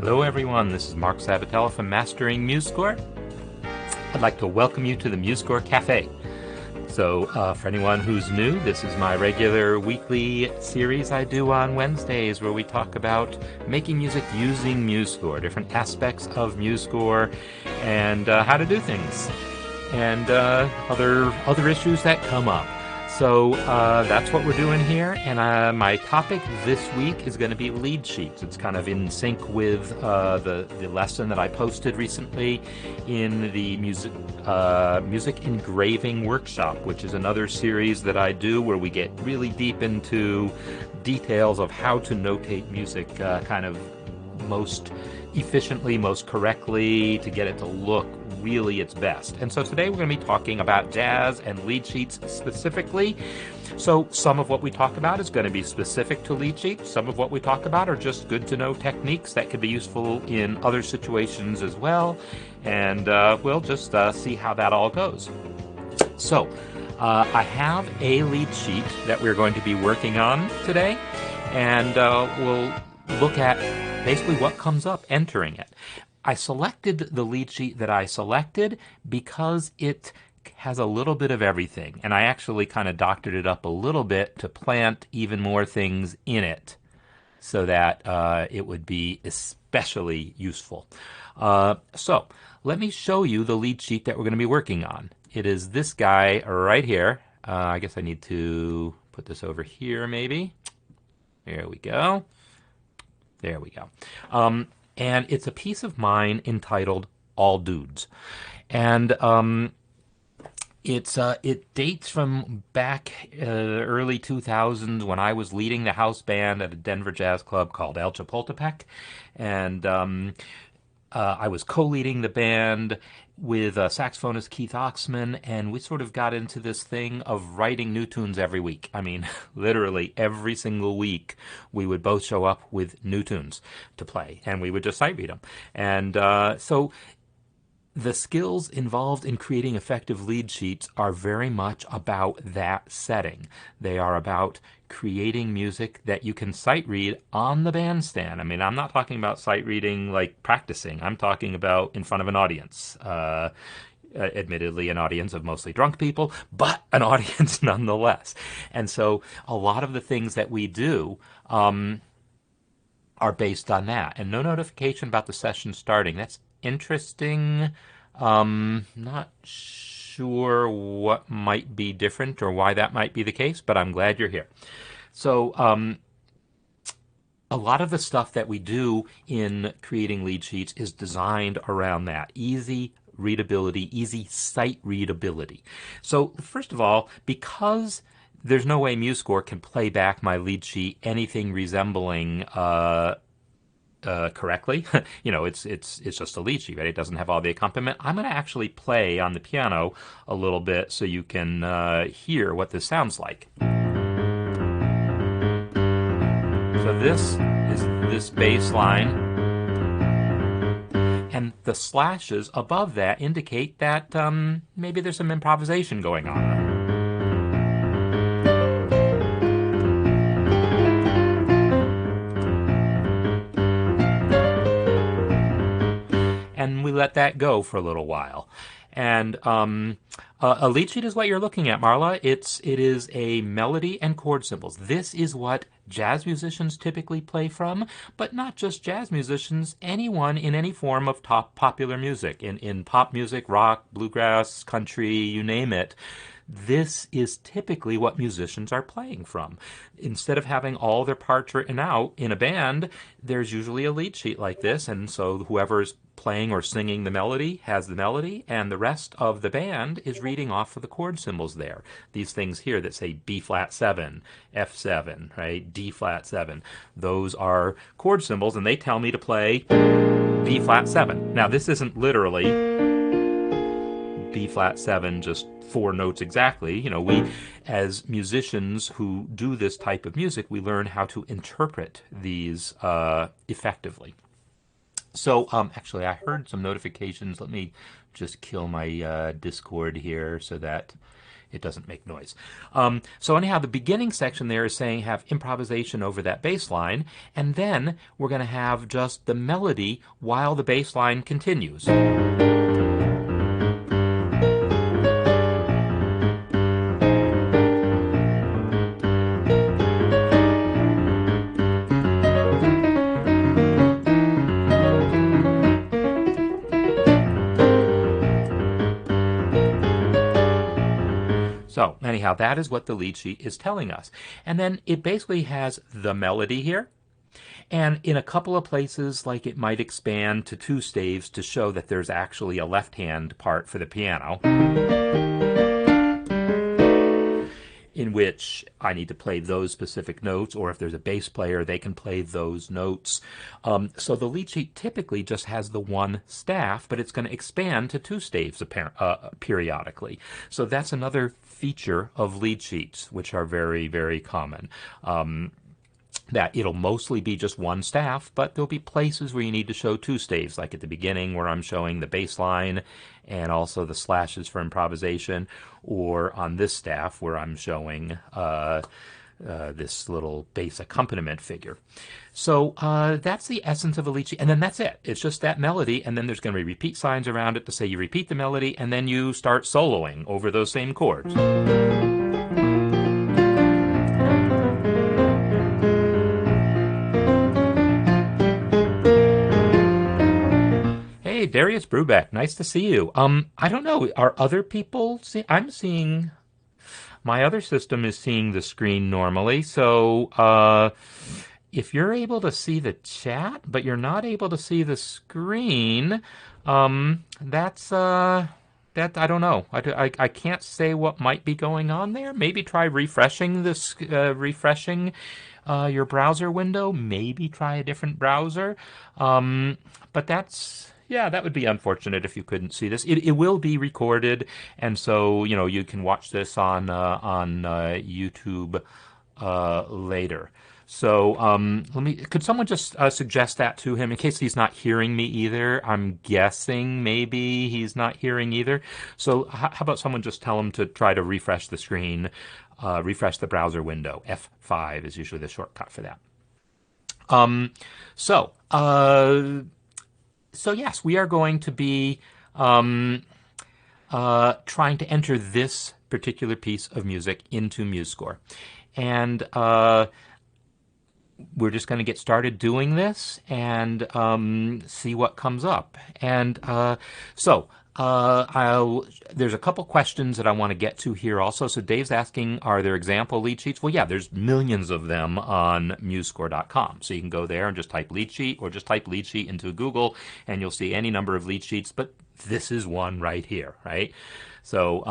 Hello everyone, this is Marc Sabatella from Mastering MuseScore. I'd like to welcome you to the MuseScore Café. So for anyone who's new, this is my regular weekly series I do on Wednesdays where we talk about making music using MuseScore, different aspects of MuseScore, and how to do things, and other issues that come up. So that's what we're doing here, and my topic this week is going to be lead sheets. It's kind of in sync with the lesson that I posted recently in the music engraving workshop, which is another series that I do where we get really deep into details of how to notate music kind of most efficiently, most correctly, to get it to look really its best. And so today we're going to be talking about jazz and lead sheets specifically. So some of what we talk about is going to be specific to lead sheets. Some of what we talk about are just good to know techniques that could be useful in other situations as well. And we'll just see how that all goes. So I have a lead sheet that we're going to be working on today, and we'll look at basically what comes up entering it. I selected the lead sheet that I selected because it has a little bit of everything, and I actually kind of doctored it up a little bit to plant even more things in it so that it would be especially useful. So let me show you the lead sheet that we're going to be working on. It is this guy right here. I guess I need to put this over here maybe. There we go. There we go. And it's a piece of mine entitled All Dudes. And it dates from back early 2000s when I was leading the house band at a Denver jazz club called El Chapultepec. And I was co-leading the band with saxophonist Keith Oxman, and we sort of got into this thing of writing new tunes every week. I mean, literally every single week we would both show up with new tunes to play, and we would just sight read them. And so the skills involved in creating effective lead sheets are very much about that setting. They are about creating music that you can sight read on the bandstand. I mean, I'm not talking about sight reading like practicing. I'm talking about in front of an audience. Admittedly, an audience of mostly drunk people, but an audience nonetheless. And so a lot of the things that we do are based on that. And no notification about the session starting. That's interesting. Not sure what might be different or why that might be the case, but I'm glad you're here. So a lot of the stuff that we do in creating lead sheets is designed around that. Easy readability, easy sight readability. So first of all, because there's no way MuseScore can play back my lead sheet anything resembling correctly, it's just a lead sheet, right? It doesn't have all the accompaniment. I'm going to actually play on the piano a little bit so you can hear what this sounds like. So this is this bass line, and the slashes above that indicate that maybe there's some improvisation going on. And we let that go for a little while. And a lead sheet is what you're looking at, Marla. It is a melody and chord symbols. This is what jazz musicians typically play from, but not just jazz musicians, anyone in any form of top popular music. In pop music, rock, bluegrass, country, you name it. This is typically what musicians are playing from. Instead of having all their parts written out in a band, there's usually a lead sheet like this, and so whoever's playing or singing the melody has the melody, and the rest of the band is reading off of the chord symbols there. These things here that say B flat 7, F7, right? D flat 7. Those are chord symbols, and they tell me to play B flat 7. Now, this isn't literally B flat 7, just 4 notes exactly. We, as musicians who do this type of music, we learn how to interpret these effectively. So, actually, I heard some notifications. Let me just kill my Discord here so that it doesn't make noise. So anyhow, the beginning section there is saying have improvisation over that bass line, and then we're going to have just the melody while the bass line continues. So anyhow, that is what the lead sheet is telling us. And then it basically has the melody here. And in a couple of places, like it might expand to 2 staves to show that there's actually a left-hand part for the piano, in which I need to play those specific notes, or if there's a bass player, they can play those notes. So the lead sheet typically just has the 1 staff, but it's going to expand to 2 staves periodically. So that's another feature of lead sheets, which are very, very common. That it'll mostly be just 1 staff, but there'll be places where you need to show 2 staves, like at the beginning where I'm showing the bass line and also the slashes for improvisation, or on this staff where I'm showing this little bass accompaniment figure. So that's the essence of a lead sheet, and then that's it. It's just that melody, and then there's going to be repeat signs around it to say you repeat the melody, and then you start soloing over those same chords. Hey, Darius Brubeck, nice to see you. I don't know, are other people I'm seeing, my other system is seeing the screen normally, so if you're able to see the chat, but you're not able to see the screen, that's, that, I don't know. I can't say what might be going on there. Maybe try refreshing this, your browser window. Maybe try a different browser. But that's, yeah, that would be unfortunate if you couldn't see this. It will be recorded, and so you can watch this on YouTube later. So could someone just suggest that to him in case he's not hearing me either? I'm guessing maybe he's not hearing either. So how about someone just tell him to try to refresh the screen, refresh the browser window. F5 is usually the shortcut for that. So yes, we are going to be trying to enter this particular piece of music into MuseScore. And we're just going to get started doing this and see what comes up. And there's a couple questions that I want to get to here also. So Dave's asking, are there example lead sheets? Well, yeah, there's millions of them on MuseScore.com. So you can go there and just type lead sheet, or just type lead sheet into Google, and you'll see any number of lead sheets. But this is one right here, right? So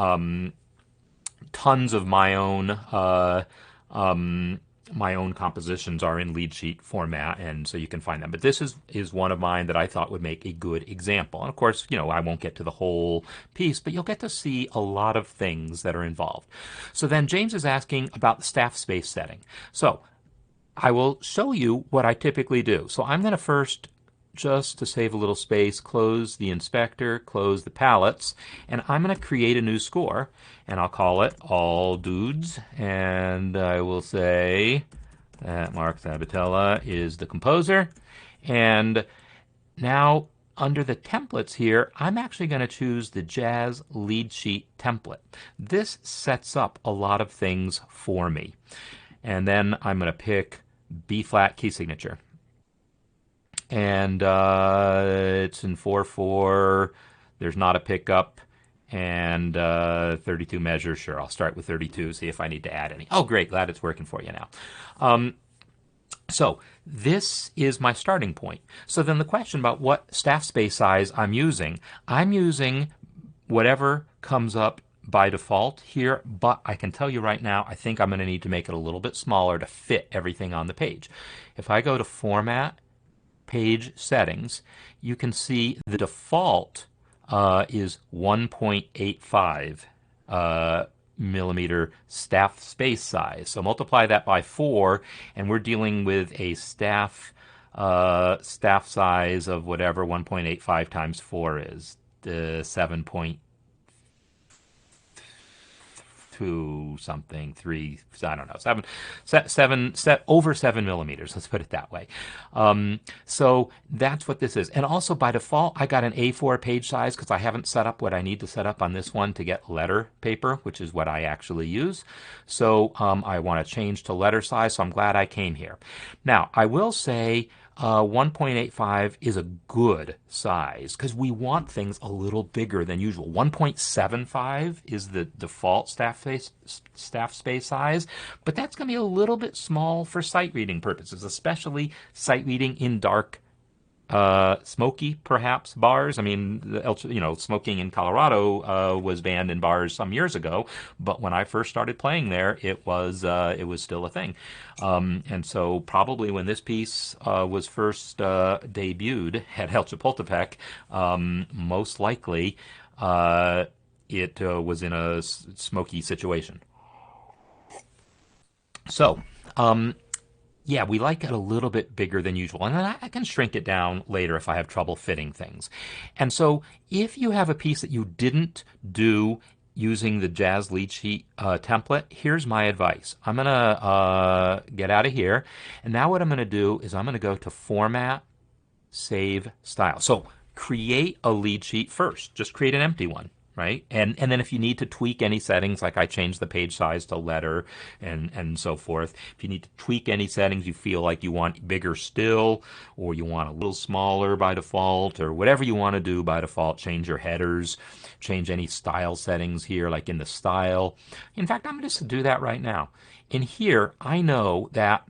tons of my own compositions are in lead sheet format, and so you can find them. But this is one of mine that I thought would make a good example. And of course, I won't get to the whole piece, but you'll get to see a lot of things that are involved. So then James is asking about the staff space setting. So I will show you what I typically do. So I'm going to first, just to save a little space, close the inspector, close the palettes, and I'm going to create a new score, and I'll call it All Dudes, and I will say that Marc Sabatella is the composer. And now under the templates here, I'm actually going to choose the Jazz Lead Sheet template. This sets up a lot of things for me. And then I'm going to pick B-flat key signature. And it's in 4/4. There's not a pickup, and 32 measures. Sure, I'll start with 32, see if I need to add any. Oh, great, glad it's working for you now. So this is my starting point. So then the question about what staff space size I'm using whatever comes up by default here, but I can tell you right now, I think I'm going to need to make it a little bit smaller to fit everything on the page. If I go to Format, Page Settings, you can see the default is 1.85 millimeter staff space size. So multiply that by 4, and we're dealing with a staff size of whatever 1.85 times 4 is, 7.3 2 something, 3, I don't know, 7, over 7 millimeters. Let's put it that way. So that's what this is. And also by default, I got an A4 page size because I haven't set up what I need to set up on this one to get letter paper, which is what I actually use. So I want to change to letter size. So I'm glad I came here. Now, I will say 1.85 is a good size because we want things a little bigger than usual. 1.75 is the default staff space size, but that's going to be a little bit small for sight reading purposes, especially sight reading in dark, smoky, perhaps, bars. I mean, smoking in Colorado was banned in bars some years ago, but when I first started playing there, it was still a thing. And so probably when this piece was first debuted at El Chapultepec, most likely it was in a smoky situation. So, yeah, we like it a little bit bigger than usual. And then I can shrink it down later if I have trouble fitting things. And so if you have a piece that you didn't do using the Jazz lead sheet template, here's my advice. I'm going to get out of here. And now what I'm going to do is I'm going to go to Format, Save, Style. So create a lead sheet first. Just create an empty one. Right? And then if you need to tweak any settings, like I changed the page size to letter and so forth, if you need to tweak any settings, you feel like you want bigger still, or you want a little smaller by default, or whatever you want to do by default, change your headers, change any style settings here, like in the style. In fact, I'm just going to do that right now. In here, I know that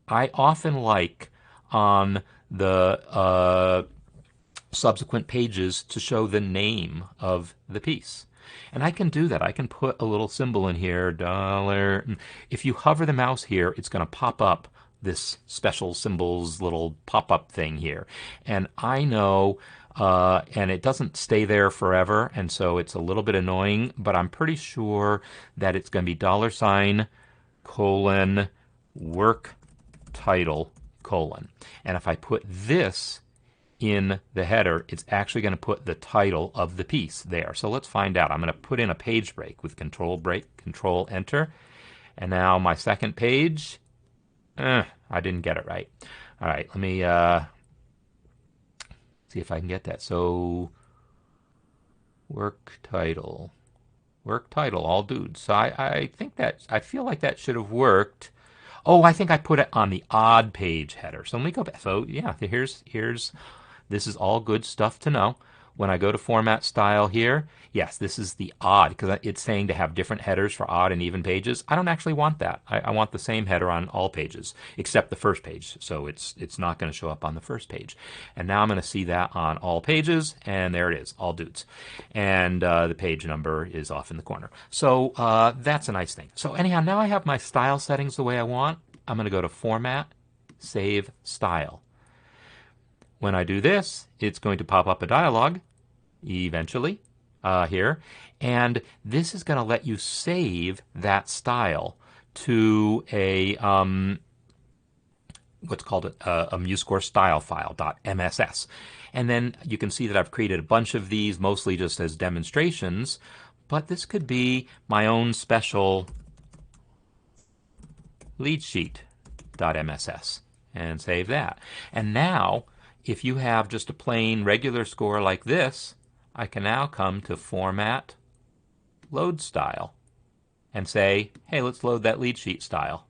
I often like on the subsequent pages to show the name of the piece. And I can do that. I can put a little symbol in here, dollar. If you hover the mouse here, it's going to pop up this special symbols little pop-up thing here. And I know, and it doesn't stay there forever, and so it's a little bit annoying, but I'm pretty sure that it's going to be $, work title, : And if I put this in the header, it's actually going to put the title of the piece there. So let's find out. I'm going to put in a page break with Control Break, Control Enter. And now my second page, I didn't get it right. All right, let me see if I can get that. So work title, all dudes. So I think that, I feel like that should have worked. Oh, I think I put it on the odd page header. So let me go back. So yeah, this is all good stuff to know. When I go to Format Style here, yes, this is the odd, because it's saying to have different headers for odd and even pages. I don't actually want that. I want the same header on all pages, except the first page. So it's not going to show up on the first page. And now I'm going to see that on all pages, and there it is, all dudes. And the page number is off in the corner. So that's a nice thing. So anyhow, now I have my style settings the way I want. I'm going to go to Format, Save, Style. When I do this, it's going to pop up a dialog eventually here, and this is going to let you save that style to a what's called a MuseScore style file, .mss. And then you can see that I've created a bunch of these, mostly just as demonstrations, but this could be my own special lead sheet .mss, and save that. And now, if you have just a plain regular score like this, I can now come to Format, Load Style, and say, hey, let's load that lead sheet style.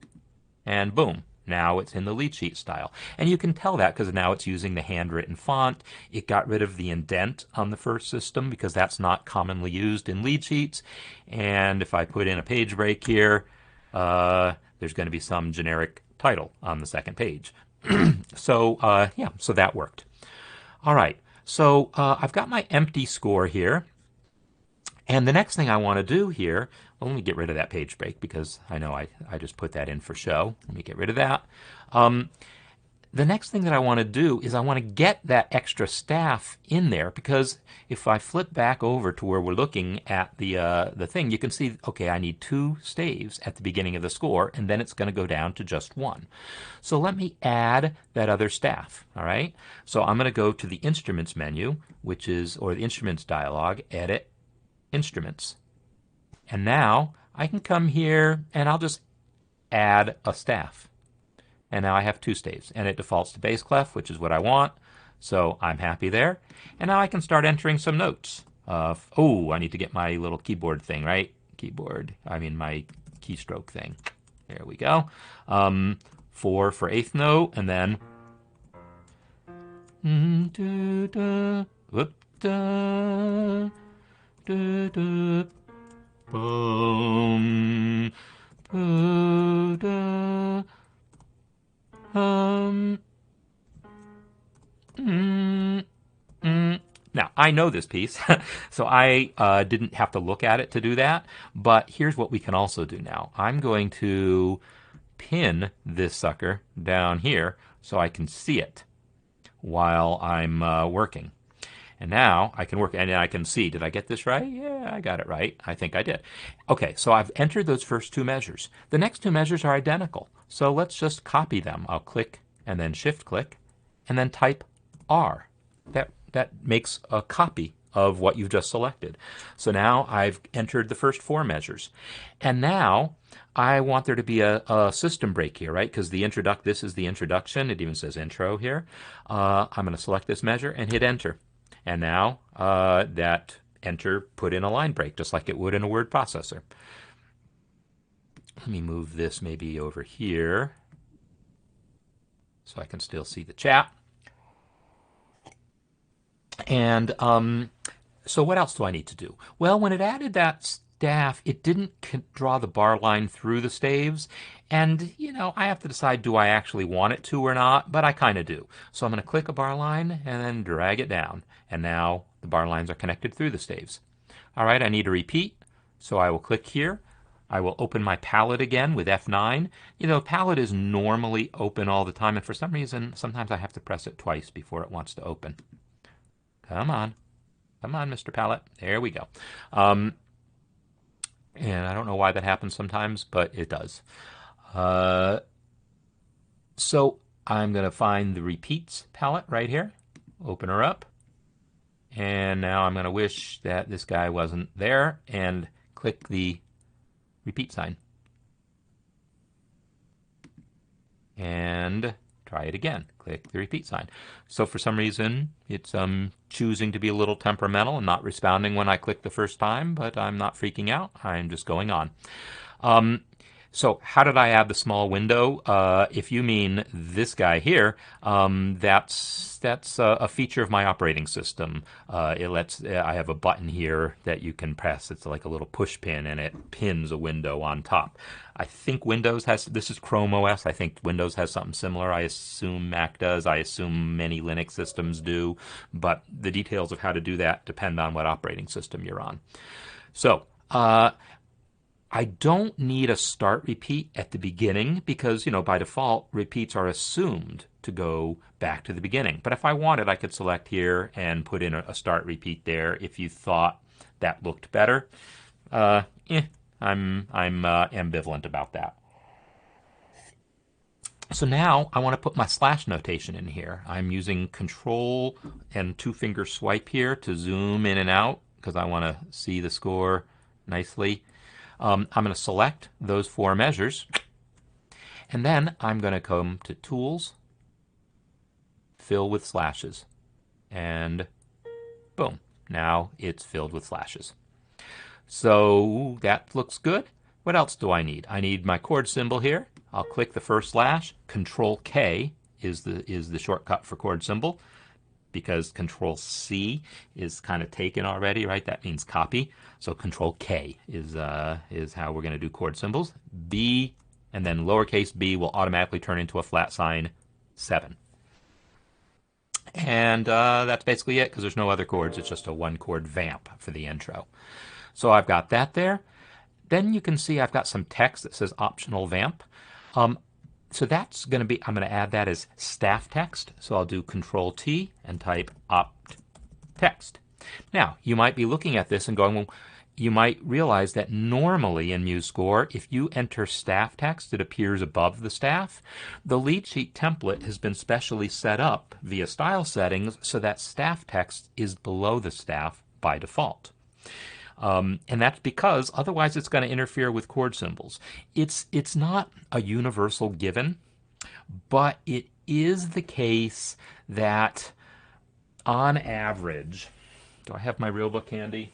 And boom, now it's in the lead sheet style. And you can tell that because now it's using the handwritten font. It got rid of the indent on the first system because that's not commonly used in lead sheets. And if I put in a page break here, there's going to be some generic title on the second page. So yeah, so that worked. All right, so I've got my empty score here. And the next thing I want to do here, well, let me get rid of that page break because I know I just put that in for show. Let me get rid of that. The next thing that I want to do is I want to get that extra staff in there, because if I flip back over to where we're looking at the thing, you can see, okay, I need 2 staves at the beginning of the score, and then it's going to go down to just 1. So let me add that other staff, all right? So I'm going to go to the Instruments menu, which is, or the Instruments dialog, Edit, Instruments. And now I can come here and I'll just add a staff. And now I have two staves, and it defaults to bass clef, which is what I want. So I'm happy there. And now I can start entering some notes. Oh, I need to get my little keyboard thing, right? My keystroke thing. There we go. 4 for eighth note, and then whoop, boom, Now, I know this piece, so I didn't have to look at it to do that, but here's what we can also do now. I'm going to pin this sucker down here so I can see it while I'm working. And now I can work, and I can see, did I get this right? Yeah, I got it right. I think I did. Okay, so I've entered those first two measures. The next two measures are identical, so let's just copy them. I'll click and then shift click and then type R. That makes a copy of what you've just selected. So now I've entered the first four measures. And now I want there to be a system break here, right? Because this is the introduction. It even says intro here. I'm going to select this measure and hit enter. And now that enter put in a line break, just like it would in a word processor. Let me move this maybe over here so I can still see the chat. And so what else do I need to do? Well, when it added that staff, it didn't draw the bar line through the staves. And, I have to decide, do I actually want it to or not? But I kind of do. So I'm going to click a bar line and then drag it down. And now the bar lines are connected through the staves. All right, I need a repeat. So I will click here. I will open my palette again with F9. Palette is normally open all the time. And for some reason, sometimes I have to press it twice before it wants to open. Come on, Mr. Palette. There we go. And I don't know why that happens sometimes, but it does. So I'm going to find the repeats palette right here. Open her up. And now I'm going to wish that this guy wasn't there and click the repeat sign. And try it again. Click the repeat sign. So for some reason, it's choosing to be a little temperamental and not responding when I click the first time, but I'm not freaking out. I'm just going on. So how did I add the small window? If you mean this guy here, that's a feature of my operating system. I have a button here that you can press. It's like a little push pin, and it pins a window on top. I think Windows this is Chrome OS. I think Windows has something similar. I assume Mac does. I assume many Linux systems do. But the details of how to do that depend on what operating system you're on. So, I don't need a start repeat at the beginning because, by default, repeats are assumed to go back to the beginning. But if I wanted, I could select here and put in a start repeat there if you thought that looked better. I'm ambivalent about that. So now I want to put my slash notation in here. I'm using Control and two-finger swipe here to zoom in and out because I want to see the score nicely. I'm going to select those four measures, and then I'm going to come to Tools, Fill with Slashes, and boom, now it's filled with slashes. So that looks good. What else do I need? I need my chord symbol here. I'll click the first slash. Control K is the shortcut for chord symbol, because Control C is kind of taken already, right? That means copy. So Control K is how we're going to do chord symbols. B and then lowercase b will automatically turn into a flat sign 7. And that's basically it because there's no other chords. It's just a one chord vamp for the intro. So I've got that there. Then you can see I've got some text that says optional vamp. So that's going to be, I'm going to add that as staff text. So I'll do Control T and type opt text. Now, you might be looking at this and going, well, you might realize that normally in MuseScore, if you enter staff text, it appears above the staff. The lead sheet template has been specially set up via style settings so that staff text is below the staff by default. And that's because otherwise it's going to interfere with chord symbols. It's not a universal given, but it is the case that on average, do I have my real book handy?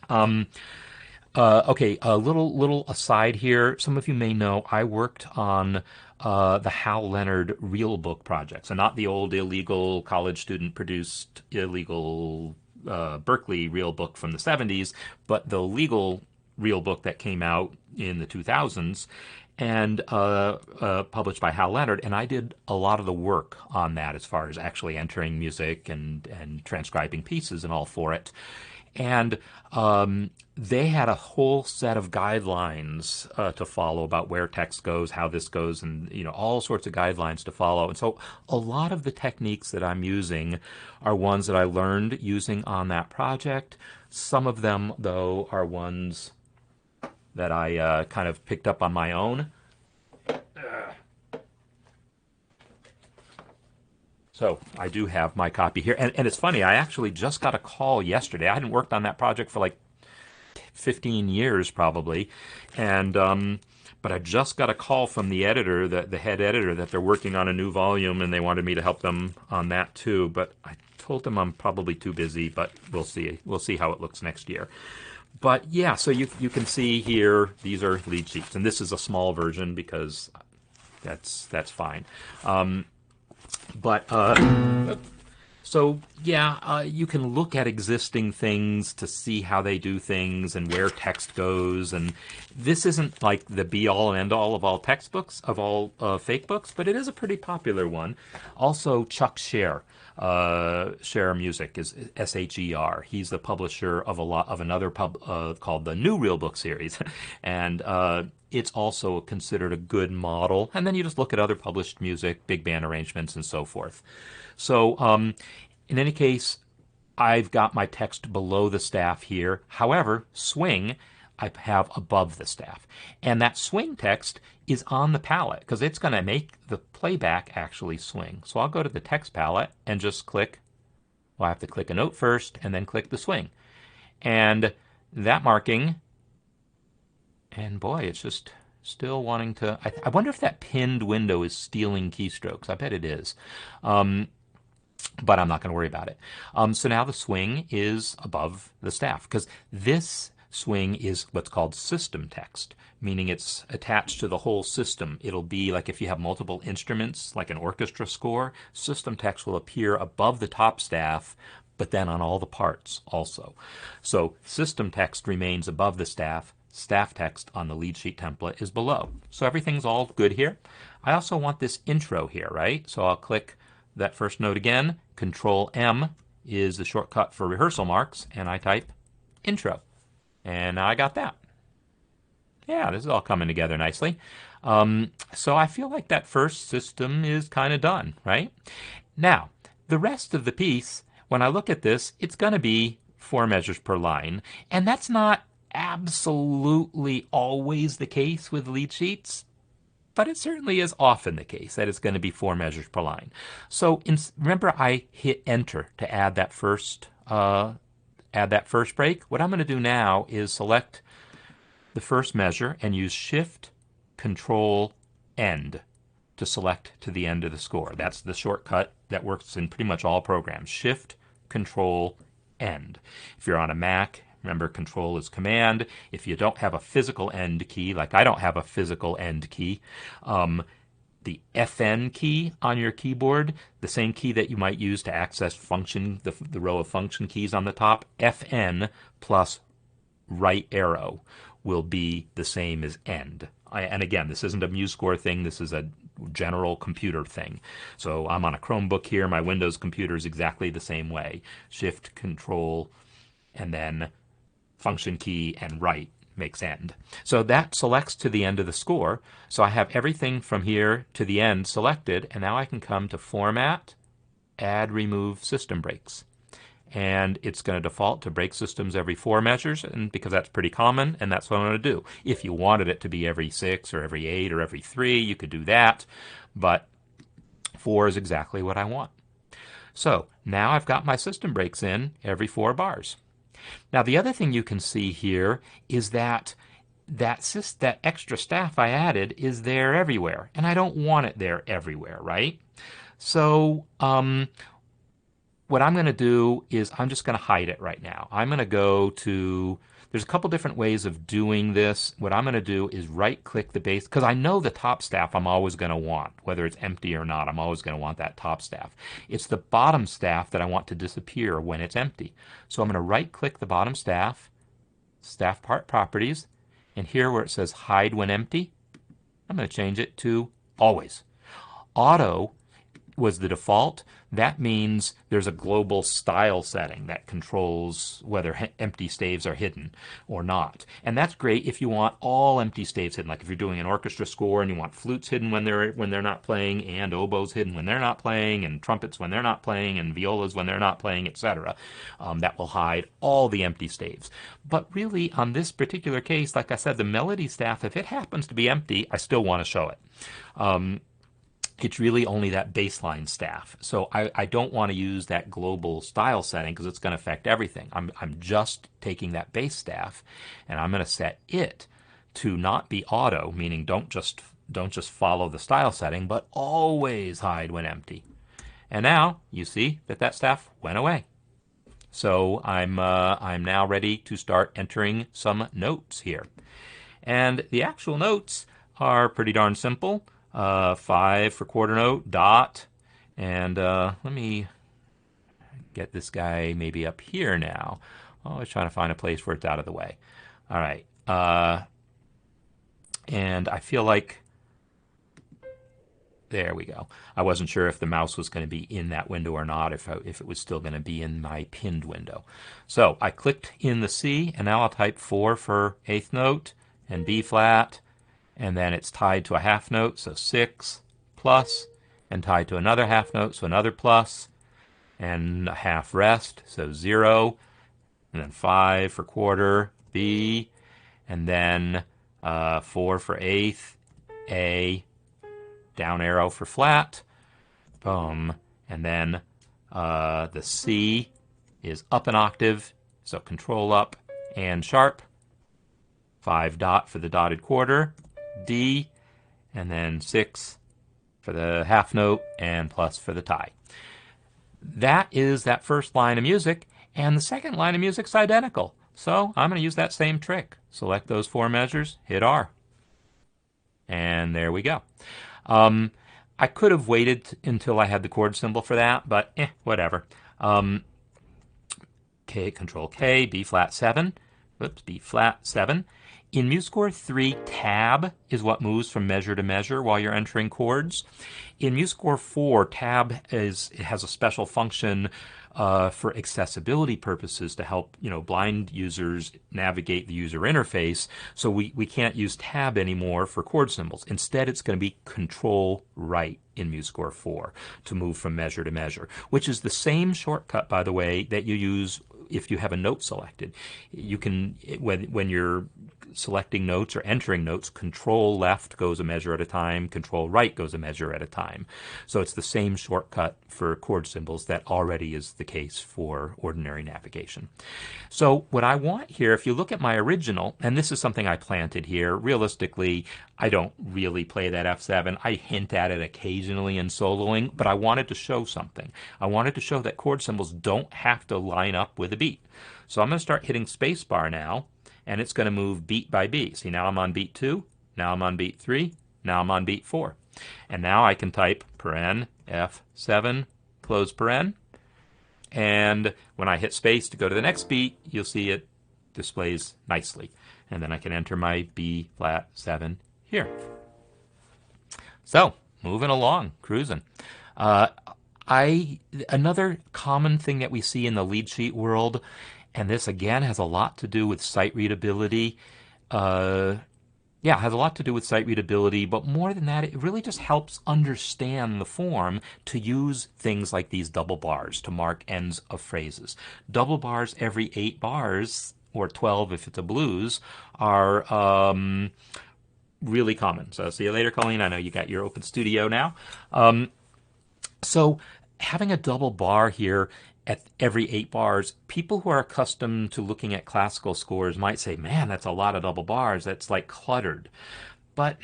Okay, a little aside here. Some of you may know I worked on the Hal Leonard Real Book project. So not the old illegal college student produced illegal Berkeley Real Book from the 70s, but the legal Real Book that came out in the 2000s and published by Hal Leonard. And I did a lot of the work on that as far as actually entering music and transcribing pieces and all for it. And they had a whole set of guidelines to follow about where text goes, how this goes, and all sorts of guidelines to follow. And so a lot of the techniques that I'm using are ones that I learned using on that project. Some of them, though, are ones that I kind of picked up on my own. So I do have my copy here. And it's funny, I actually just got a call yesterday. I hadn't worked on that project for like 15 years probably. And but I just got a call from the editor, the head editor, that they're working on a new volume and they wanted me to help them on that too. But I told them I'm probably too busy, but we'll see. We'll see how it looks next year. But yeah, so you can see here, these are lead sheets. And this is a small version because that's fine. But so yeah, you can look at existing things to see how they do things and where text goes. And this isn't like the be-all and end-all of all textbooks, of all fake books, but it is a pretty popular one. Also, Chuck Scher, Scher Music is Sher. He's the publisher of another pub called the New Real Book series, and it's also considered a good model. And then you just look at other published music, big band arrangements, and so forth. So in any case, I've got my text below the staff here. However, swing I have above the staff. And that swing text is on the palette because it's going to make the playback actually swing. So I'll go to the text palette and just click. Well, I have to click a note first and then click the swing. And that marking, and boy, it's just still wanting to. I wonder if that pinned window is stealing keystrokes. I bet it is. But I'm not going to worry about it. So now the swing is above the staff because this swing is what's called system text, meaning it's attached to the whole system. It'll be like if you have multiple instruments, like an orchestra score, system text will appear above the top staff, but then on all the parts also. So system text remains above the staff. Staff text on the lead sheet template is below. So everything's all good here. I also want this intro here, right? So I'll click that first note again. Control M is the shortcut for rehearsal marks, and I type intro. And now I got that. Yeah, this is all coming together nicely. So I feel like that first system is kind of done, right? Now, the rest of the piece, when I look at this, it's going to be 4 measures per line. And that's not absolutely always the case with lead sheets, but it certainly is often the case that it's going to be 4 measures per line. So remember I hit enter to add that first break. What I'm going to do now is select the first measure and use Shift, Control, End to select to the end of the score. That's the shortcut that works in pretty much all programs. Shift, Control, End. If you're on a Mac, remember Control is Command. If you don't have a physical end key, like I don't have a physical end key, the FN key on your keyboard, the same key that you might use to access function, the row of function keys on the top, FN plus right arrow will be the same as end. And again, this isn't a MuseScore thing, this is a general computer thing. So I'm on a Chromebook here, my Windows computer is exactly the same way. Shift, Control, and then function key and right makes end. So that selects to the end of the score. So I have everything from here to the end selected, and now I can come to Format, Add, Remove System Breaks. And it's going to default to break systems every 4 measures, and because that's pretty common, and that's what I'm going to do. If you wanted it to be every 6 or every 8 or every 3, you could do that, but 4 is exactly what I want. So now I've got my system breaks in every 4 bars. Now the other thing you can see here is that that extra staff I added is there everywhere, and I don't want it there everywhere, right? So what I'm going to do is I'm just going to hide it right now. I'm going to go to, there's a couple different ways of doing this. What I'm going to do is right click the base, because I know the top staff I'm always going to want, whether it's empty or not, I'm always going to want that top staff. It's the bottom staff that I want to disappear when it's empty. So I'm going to right click the bottom staff, staff part properties, and here where it says hide when empty, I'm going to change it to always. Auto was the default. That means there's a global style setting that controls whether empty staves are hidden or not. And that's great if you want all empty staves hidden, like if you're doing an orchestra score and you want flutes hidden when they're not playing, and oboes hidden when they're not playing, and trumpets when they're not playing, and violas when they're not playing, etc. That will hide all the empty staves. But really, on this particular case, like I said, the melody staff, if it happens to be empty, I still want to show it. It's really only that baseline staff. So I don't want to use that global style setting because it's going to affect everything. I'm just taking that base staff and I'm going to set it to not be auto, meaning don't just follow the style setting, but always hide when empty. And now you see that staff went away. So I'm now ready to start entering some notes here. And the actual notes are pretty darn simple. 5 for quarter note, dot, and let me get this guy maybe up here now. I was trying to find a place where it's out of the way. All right, and I feel like, there we go. I wasn't sure if the mouse was going to be in that window or not, if it was still going to be in my pinned window. So I clicked in the C, and now I'll type 4 for 8th note, and B flat, and then it's tied to a half note, so 6 plus, and tied to another half note, so another plus, and a half rest, so 0, and then 5 for quarter, B, and then 4 for 8th, A, down arrow for flat, boom, and then the C is up an octave, so control up and sharp, 5 dot for the dotted quarter, D, and then 6 for the half note, and plus for the tie. That is that first line of music, and the second line of music's identical. So I'm going to use that same trick. Select those 4 measures, hit R. And there we go. I could have waited until I had the chord symbol for that, but whatever. K, Control K, B flat 7. Whoops, B flat 7. In MuseScore 3, tab is what moves from measure to measure while you're entering chords. In MuseScore 4, tab has a special function for accessibility purposes to help blind users navigate the user interface. So we can't use tab anymore for chord symbols. Instead, it's going to be Control Right in MuseScore 4 to move from measure to measure, which is the same shortcut, by the way, that you use if you have a note selected. You can, when you're selecting notes or entering notes, Control Left goes a measure at a time, Control Right goes a measure at a time. So it's the same shortcut for chord symbols that already is the case for ordinary navigation. So what I want here, if you look at my original, and this is something I planted here, realistically, I don't really play that F7. I hint at it occasionally in soloing, but I wanted to show something. I wanted to show that chord symbols don't have to line up with a beat. So I'm going to start hitting spacebar now, and it's going to move beat by beat. See, now I'm on beat 2, now I'm on beat 3, now I'm on beat 4. And now I can type paren F7, close paren, and when I hit space to go to the next beat, you'll see it displays nicely. And then I can enter my B flat 7 here. So, moving along, cruising. Another common thing that we see in the lead sheet world, and this again has a lot to do with sight readability. Has a lot to do with sight readability, but more than that, it really just helps understand the form to use things like these double bars to mark ends of phrases. Double bars every 8 bars, or 12 if it's a blues, are really common. So see you later, Colleen. I know you got your open studio now. So having a double bar here at every 8 bars, people who are accustomed to looking at classical scores might say, man, that's a lot of double bars. That's like cluttered. But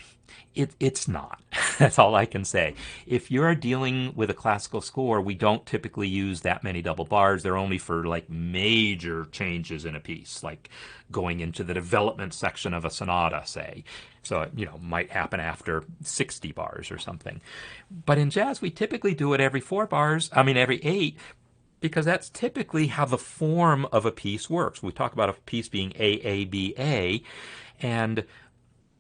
it's not. That's all I can say. If you're dealing with a classical score, we don't typically use that many double bars. They're only for like major changes in a piece, like going into the development section of a sonata, say. So, might happen after 60 bars or something. But in jazz, we typically do it every 4 bars, every 8, because that's typically how the form of a piece works. We talk about a piece being A, B, A, and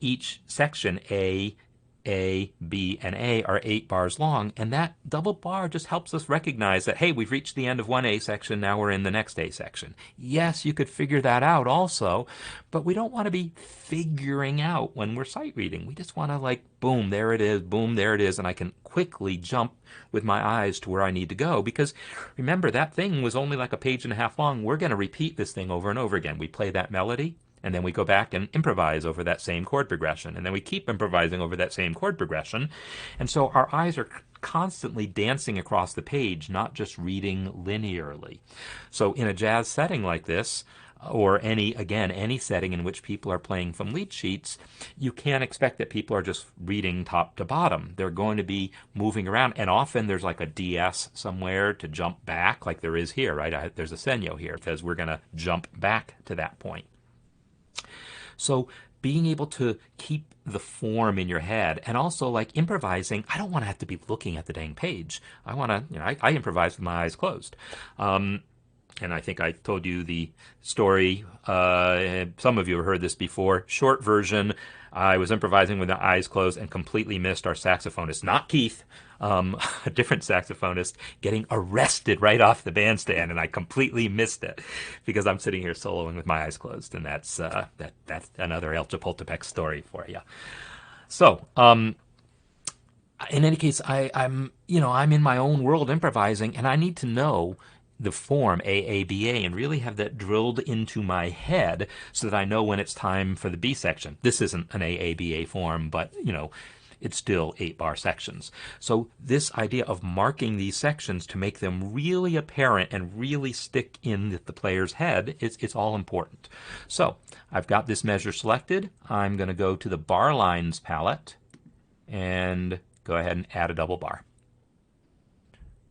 each section, A, B, and A, are 8 bars long, and that double bar just helps us recognize that, hey, we've reached the end of one A section, now we're in the next A section. Yes, you could figure that out also, but we don't want to be figuring out when we're sight reading. We just want to like, boom, there it is, boom, there it is, and I can quickly jump with my eyes to where I need to go, because remember, that thing was only like a page and a half long. We're going to repeat this thing over and over again. We play that melody, and then we go back and improvise over that same chord progression. And then we keep improvising over that same chord progression. And so our eyes are constantly dancing across the page, not just reading linearly. So in a jazz setting like this, or any setting in which people are playing from lead sheets, you can't expect that people are just reading top to bottom. They're going to be moving around, and often there's like a DS somewhere to jump back, like there is here, right? There's a segno here, because we're going to jump back to that point. So being able to keep the form in your head, and also like improvising, I don't want to have to be looking at the dang page. I want to, I improvise with my eyes closed. And I think I told you the story. Some of you have heard this before. Short version, I was improvising with my eyes closed and completely missed our saxophonist, not Keith, a different saxophonist, getting arrested right off the bandstand, and I completely missed it because I'm sitting here soloing with my eyes closed, and that's another El Chapultepec story for you. So, in any case, I'm in my own world improvising, and I need to know the form AABA and really have that drilled into my head so that I know when it's time for the B section. This isn't an AABA form, but it's still 8-bar sections. So this idea of marking these sections to make them really apparent and really stick in the player's head, it's all important. So I've got this measure selected. I'm going to go to the bar lines palette and go ahead and add a double bar.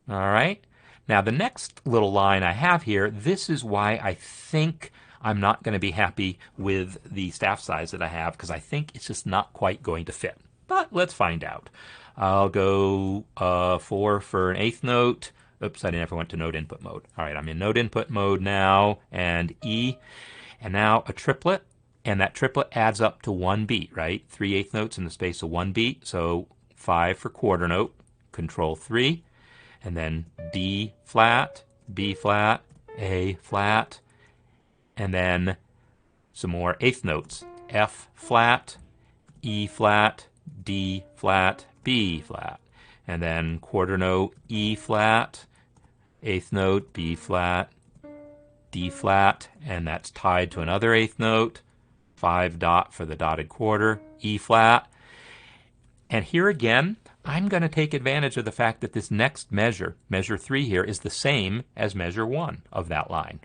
All right. Now the next little line I have here, this is why I think I'm not going to be happy with the staff size that I have, because I think it's just not quite going to fit. But let's find out. I'll go 4 for an 8th note. Oops, I never went to note input mode. All right, I'm in note input mode now, and E. And now a triplet, and that triplet adds up to 1 beat, right? 3 8th notes in the space of 1 beat, so 5 for quarter note, Control 3, and then D flat, B flat, A flat, and then some more 8th notes, F flat, E flat, D flat, B flat, and then quarter note, E flat, 8th note, B flat, D flat, and that's tied to another 8th note, 5 dot for the dotted quarter, E flat. And here again, I'm going to take advantage of the fact that this next measure, measure 3 here, is the same as measure 1 of that line.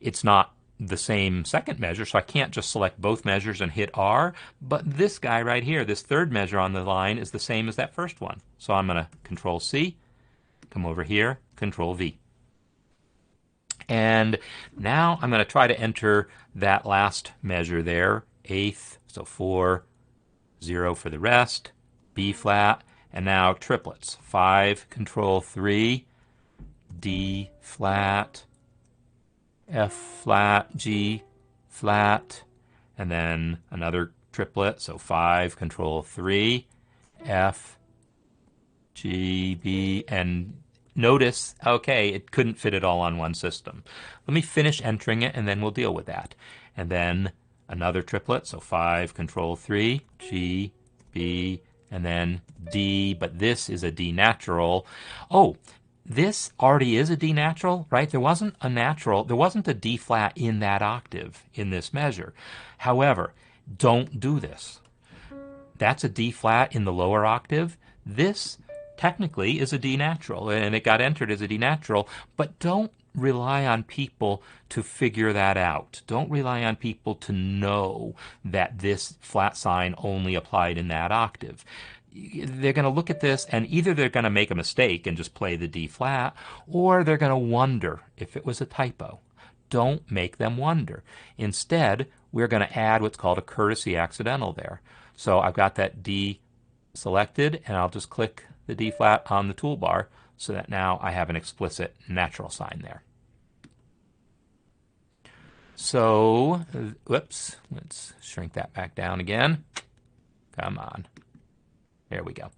It's not the same second measure, so I can't just select both measures and hit R, but this guy right here, this third measure on the line, is the same as that first one. So I'm going to Control C, come over here, Control V. And now I'm going to try to enter that last measure there, 8th, so 4, 0 for the rest, B flat, and now triplets, 5, Control 3, D flat, F flat, G flat, and then another triplet, so 5, Control 3, F, G, B, and notice, okay, it couldn't fit it all on one system. Let me finish entering it, and then we'll deal with that. And then another triplet, so 5, Control 3, G, B, and then D, but this is a D natural. Oh, this already is a D natural, right? There wasn't a D flat in that octave in this measure. However, don't do this. That's a D flat in the lower octave. This technically is a D natural, and it got entered as a D natural, but don't rely on people to figure that out. Don't rely on people to know that this flat sign only applied in that octave. They're going to look at this, and either they're going to make a mistake and just play the D flat, or they're going to wonder if it was a typo. Don't make them wonder. Instead, we're going to add what's called a courtesy accidental there. So I've got that D selected, and I'll just click the D flat on the toolbar so that now I have an explicit natural sign there. So, whoops, let's shrink that back down again. Come on. There we go.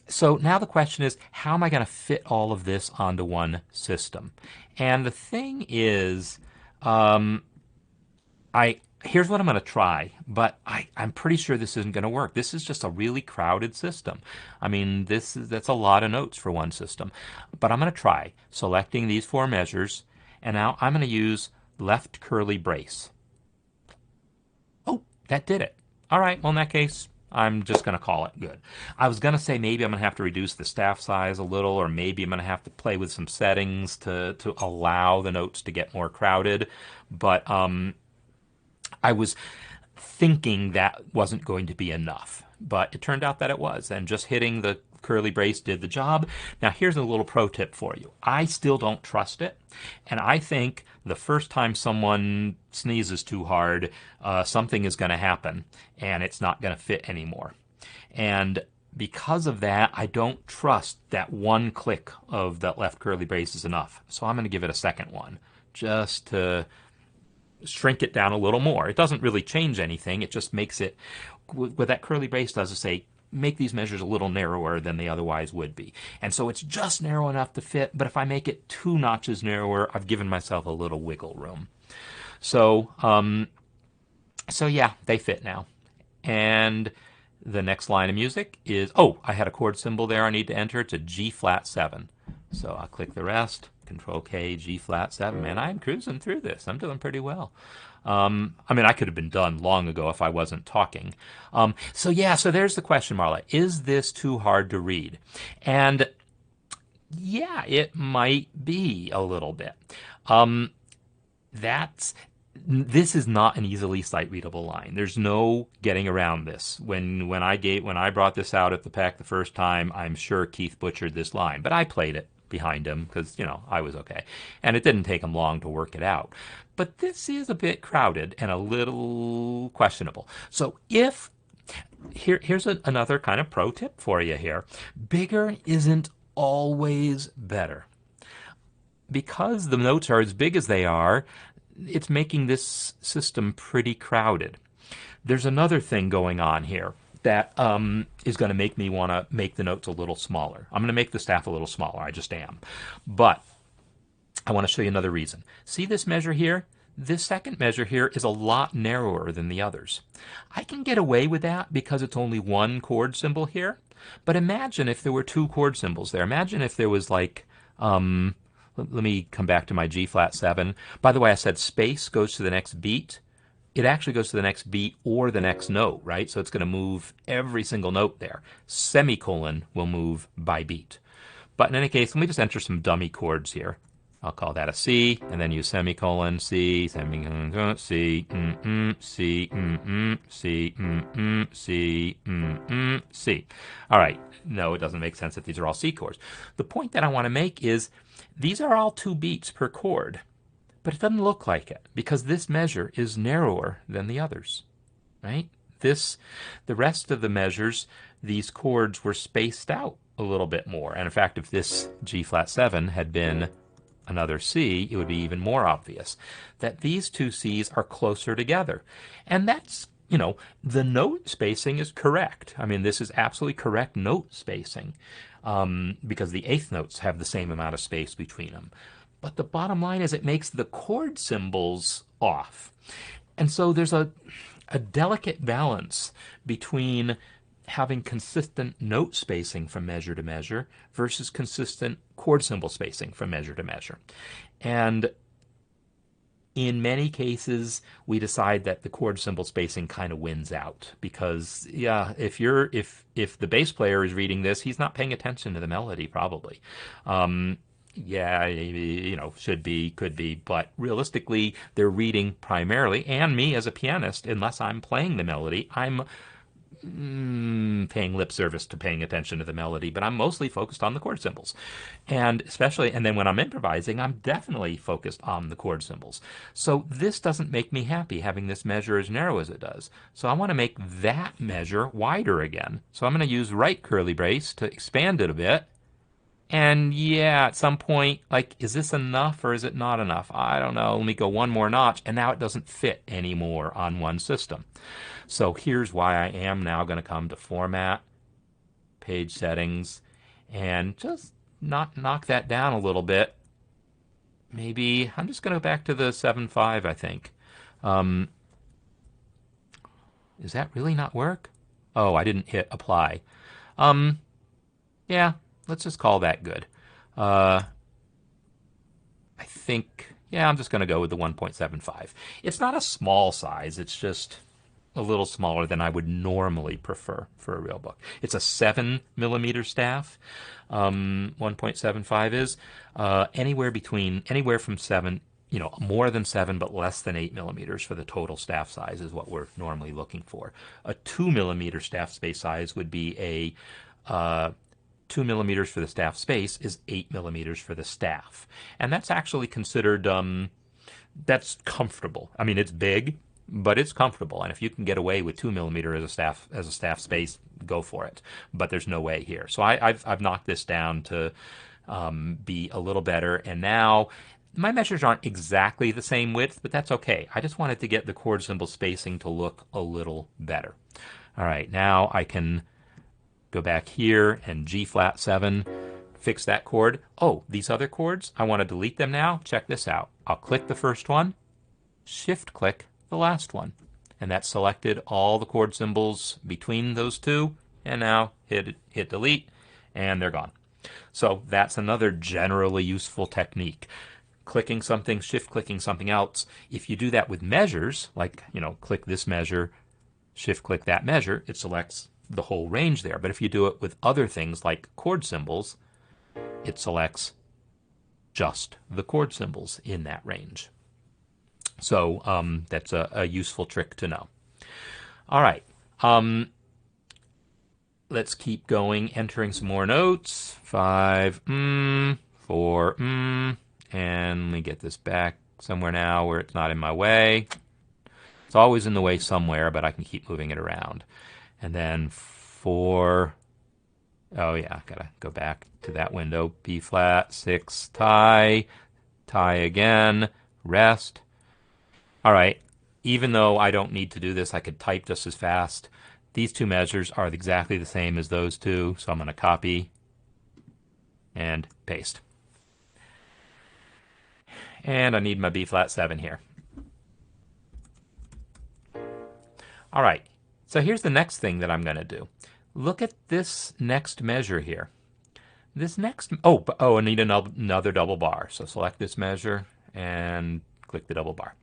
So now the question is, how am I going to fit all of this onto one system? And the thing is, here's what I'm going to try, but I'm pretty sure this isn't going to work. This is just a really crowded system. I mean, that's a lot of notes for one system. But I'm going to try selecting these 4 measures, and now I'm going to use left curly brace. Oh, that did it. All right, well, in that case, I'm just going to call it good. I was going to say maybe I'm going to have to reduce the staff size a little, or maybe I'm going to have to play with some settings to allow the notes to get more crowded. But I was thinking that wasn't going to be enough, but it turned out that it was, and just hitting the curly brace did the job. Now here's a little pro tip for you. I still don't trust it, and I think the first time someone sneezes too hard, something is going to happen, and it's not going to fit anymore. And because of that, I don't trust that one click of that left curly brace is enough. So I'm going to give it a second one, just to shrink it down a little more. It doesn't really change anything. It just makes it, what that curly brace does is say, make these measures a little narrower than they otherwise would be. And so it's just narrow enough to fit, but if I make it 2 notches narrower, I've given myself a little wiggle room. So, so yeah, they fit now. And the next line of music is, oh, I had a chord symbol there I need to enter. It's a G flat 7. So I'll click the rest, Control K, G flat 7. Man, I'm cruising through this. I'm doing pretty well. I mean, I could have been done long ago if I wasn't talking. So yeah, so there's the question, Marla. Is this too hard to read? And yeah, it might be a little bit. This is not an easily sight readable line. There's no getting around this. When I brought this out at the pack the first time, I'm sure Keith butchered this line, but I played it behind him because, I was okay. And it didn't take him long to work it out. But this is a bit crowded and a little questionable. So here's another kind of pro tip for you here. Bigger isn't always better. Because the notes are as big as they are, it's making this system pretty crowded. There's another thing going on here that is going to make me want to make the notes a little smaller. I'm going to make the staff a little smaller. I just am. But I want to show you another reason. See this measure here? This second measure here is a lot narrower than the others. I can get away with that because it's only one chord symbol here. But imagine if there were 2 chord symbols there. Imagine if there was like, let me come back to my G flat 7. By the way, I said space goes to the next beat. It actually goes to the next beat or the next note, right? So it's going to move every single note there. Semicolon will move by beat. But in any case, let me just enter some dummy chords here. I'll call that a C, and then use semicolon, C, semicolon, C, C, C, C, C. All right, no, it doesn't make sense that these are all C chords. The point that I want to make is these are all 2 beats per chord, but it doesn't look like it because this measure is narrower than the others, right? The rest of the measures, these chords were spaced out a little bit more. And in fact, if this G flat 7 had been another C, it would be even more obvious that these 2 C's are closer together. And that's, the note spacing is correct. I mean, this is absolutely correct note spacing because the 8th notes have the same amount of space between them. But the bottom line is it makes the chord symbols off. And so there's a delicate balance between having consistent note spacing from measure to measure versus consistent chord symbol spacing from measure to measure. And In many cases, we decide that the chord symbol spacing kind of wins out because, yeah, if the bass player is reading this, he's not paying attention to the melody probably. Yeah, should be, could be, but realistically, they're reading primarily, and me as a pianist, unless I'm playing the melody, I'm paying lip service to paying attention to the melody, but I'm mostly focused on the chord symbols. And then when I'm improvising, I'm definitely focused on the chord symbols. So this doesn't make me happy having this measure as narrow as it does. So I want to make that measure wider again. So I'm going to use right curly brace to expand it a bit. And yeah, at some point, like, is this enough or is it not enough? I don't know. Let me go one more notch, and now it doesn't fit anymore on one system. So here's why I am now going to come to Format, Page Settings, and just knock that down a little bit. Maybe I'm just going to go back to the 7.5, I think. Does that really not work? Oh, I didn't hit Apply. Yeah. Let's just call that good. I think, yeah, I'm just going to go with the 1.75. It's not a small size. It's just a little smaller than I would normally prefer for a real book. It's a 7mm staff. 1.75 is anywhere from 7, more than 7 but less than 8mm for the total staff size is what we're normally looking for. A 2mm staff space size would be a 2mm for the staff space is 8mm for the staff. And that's actually considered, that's comfortable. I mean, it's big, but it's comfortable. And if you can get away with 2mm as a staff space, go for it. But there's no way here. So I've knocked this down to be a little better. And now my measures aren't exactly the same width, but that's okay. I just wanted to get the chord symbol spacing to look a little better. All right, now I can go back here and G flat 7, fix that chord. Oh, these other chords, I want to delete them now. Check this out. I'll click the first one, shift click the last one. And that selected all the chord symbols between those two. And now hit delete, and they're gone. So that's another generally useful technique. Clicking something, shift clicking something else. If you do that with measures, like, click this measure, shift click that measure, it selects the whole range there. But if you do it with other things like chord symbols, it selects just the chord symbols in that range. So that's a useful trick to know. All right. Let's keep going, entering some more notes. 5, 4, and let me get this back somewhere now where it's not in my way. It's always in the way somewhere, but I can keep moving it around. And then 4, oh yeah, gotta go back to that window. B flat, 6, tie again, rest. All right, even though I don't need to do this, I could type just as fast. These two measures are exactly the same as those two, so I'm going to copy and paste. And I need my B flat 7 here. All right. So here's the next thing that I'm going to do. Look at this next measure here. This next, I need another double bar. So select this measure and click the double bar.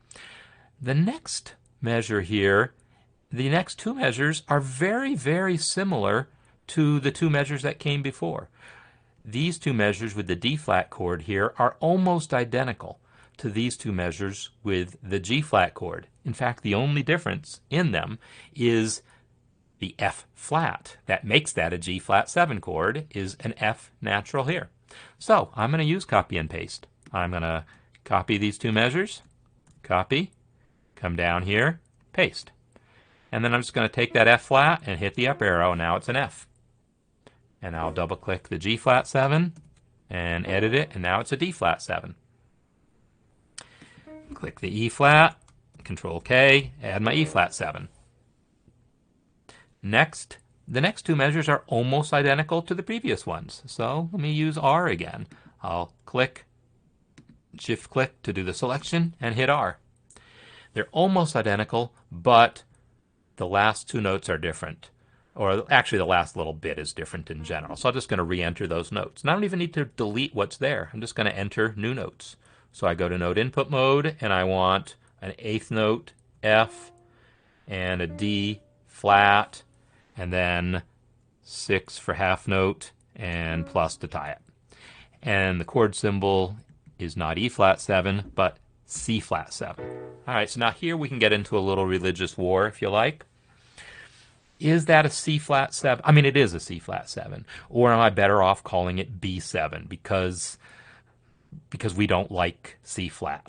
The next measure here, the next two measures are very, very similar to the two measures that came before. These two measures with the D flat chord here are almost identical to these two measures with the G flat chord. In fact, the only difference in them is the F flat. That makes that a G flat 7 chord is an F natural here. So I'm going to use copy and paste. I'm going to copy these two measures, copy, come down here, paste. And then I'm just going to take that F flat and hit the up arrow, and now it's an F. And I'll double click the G flat 7 and edit it, and now it's a D flat 7. Click the E flat, Control K, add my E flat 7. Next, the next two measures are almost identical to the previous ones. So let me use R again. I'll click, shift click to do the selection and hit R. They're almost identical, but the last two notes are different. Or actually the last little bit is different in general. So I'm just going to re-enter those notes. And I don't even need to delete what's there. I'm just going to enter new notes. So I go to note input mode, and I want an eighth note F and a D flat, and then 6 for half note and plus to tie it. And the chord symbol is not E flat 7, but C flat 7. All right, so now here we can get into a little religious war, if you like. Is that a C flat 7? I mean, it is a C flat 7. Or am I better off calling it B7 because we don't like C flat?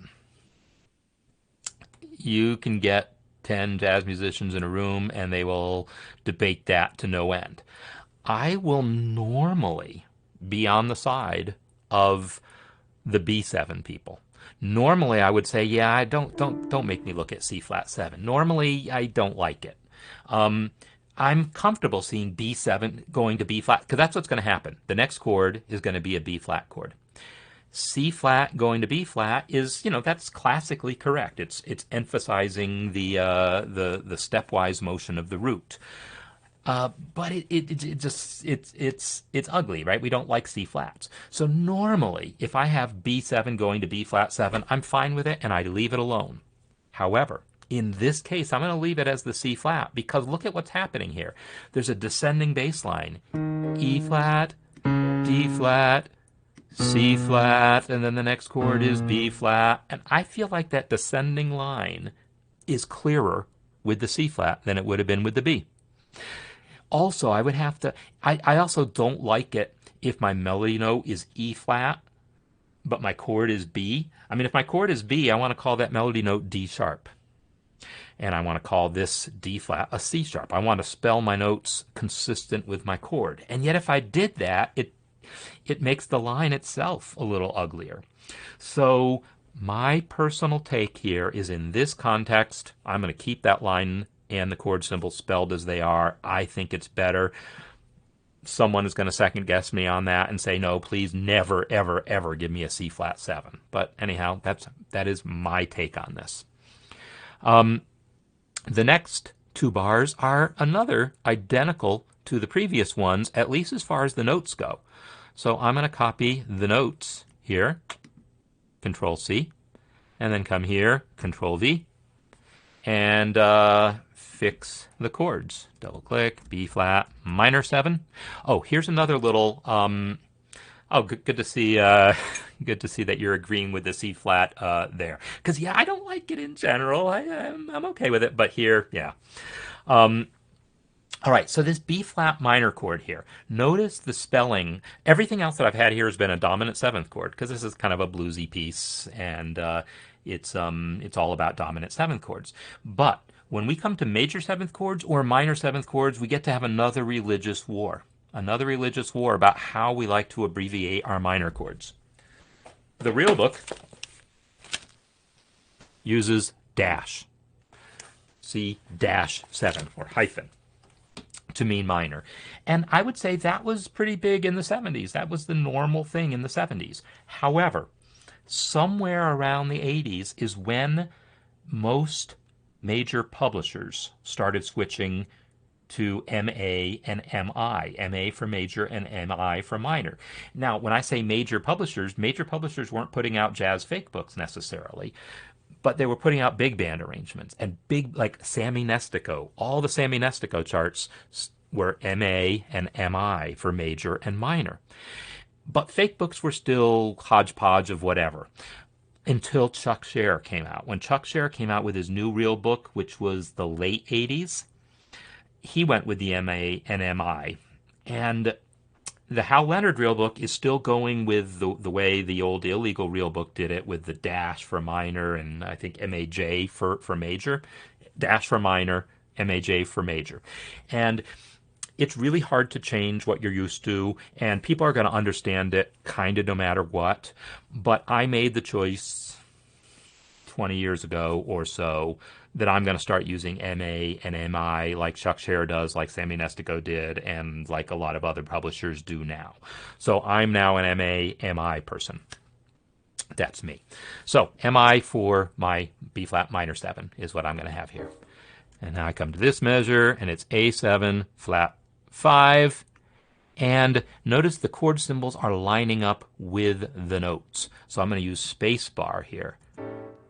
You can get 10 jazz musicians in a room and they will debate that to no end. I will normally be on the side of the B7 people. Normally I would say, yeah, don't make me look at C flat 7. Normally I don't like it. I'm comfortable seeing B7 going to B flat because that's what's going to happen. The next chord is going to be a B flat chord. C flat going to B flat is, that's classically correct. It's emphasizing the stepwise motion of the root. But it's ugly, right? We don't like C flats. So normally, if I have B7 going to B flat 7, I'm fine with it and I leave it alone. However, in this case, I'm going to leave it as the C flat because look at what's happening here. There's a descending bass line. E flat, D flat, C flat, and then the next chord is B flat. And I feel like that descending line is clearer with the C flat than it would have been with the B. Also, I would have to, I also don't like it if my melody note is E flat, but my chord is B. I mean, if my chord is B, I want to call that melody note D sharp. And I want to call this D flat a C sharp. I want to spell my notes consistent with my chord. And yet if I did that, it makes the line itself a little uglier. So my personal take here is in this context, I'm going to keep that line and the chord symbol spelled as they are. I think it's better. Someone is going to second guess me on that and say, no, please never, ever, ever give me a C flat 7. But anyhow, that is my take on this. The next two bars are another identical to the previous ones, at least as far as the notes go. So I'm going to copy the notes here, Control C, and then come here, Control V, and fix the chords. Double click, B flat, minor 7. Oh, here's another little, good to see that you're agreeing with the C flat there. Because, yeah, I don't like it in general. I'm okay with it, but here, yeah. All right, so this B flat minor chord here. Notice the spelling. Everything else that I've had here has been a dominant 7th chord because this is kind of a bluesy piece and it's all about dominant 7th chords. But when we come to major 7th chords or minor 7th chords, we get to have another religious war. Another religious war about how we like to abbreviate our minor chords. The real book uses dash. C-7 or hyphen to mean minor. And I would say that was pretty big in the 70s. That was the normal thing in the 70s. However, somewhere around the 80s is when most major publishers started switching to MA and MI. MA for major and MI for minor. Now, when I say major publishers weren't putting out jazz fake books necessarily, but they were putting out big band arrangements and big, like Sammy Nestico. All the Sammy Nestico charts were MA and MI for major and minor. But fake books were still hodgepodge of whatever until Chuck Scher came out. When Chuck Scher came out with his new real book, which was the late 80s, he went with the MA and MI. And the Hal Leonard real book is still going with the way the old illegal real book did it, with the dash for minor and I think MAJ for major. Dash for minor, MAJ for major. And it's really hard to change what you're used to, and people are going to understand it kind of no matter what. But I made the choice 20 years ago or so that I'm going to start using MA and MI like Chuck Scher does, like Sammy Nestico did, and like a lot of other publishers do now. So I'm now an MA, MI person. That's me. So MI for my B flat minor 7 is what I'm going to have here. And now I come to this measure, and it's A7 flat 5. And notice the chord symbols are lining up with the notes. So I'm going to use space bar here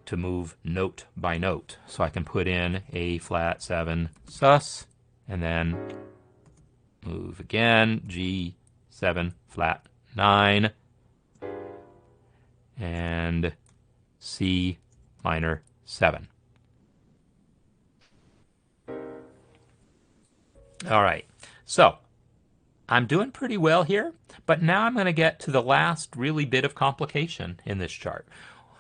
to move note by note. So I can put in A flat 7 sus, and then move again, G 7 flat 9, and C minor 7. All right, so I'm doing pretty well here, but now I'm going to get to the last really bit of complication in this chart.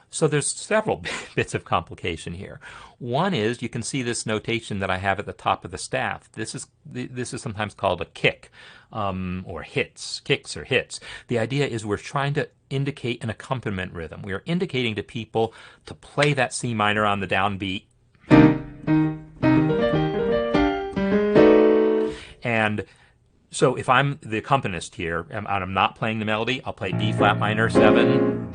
So there's several bits of complication here. One is you can see this notation that I have at the top of the staff. This is sometimes called a kick, or hits, kicks or hits. The idea is we're trying to indicate an accompaniment rhythm. We are indicating to people to play that C minor on the downbeat. And so if I'm the accompanist here and I'm not playing the melody, I'll play B flat minor 7.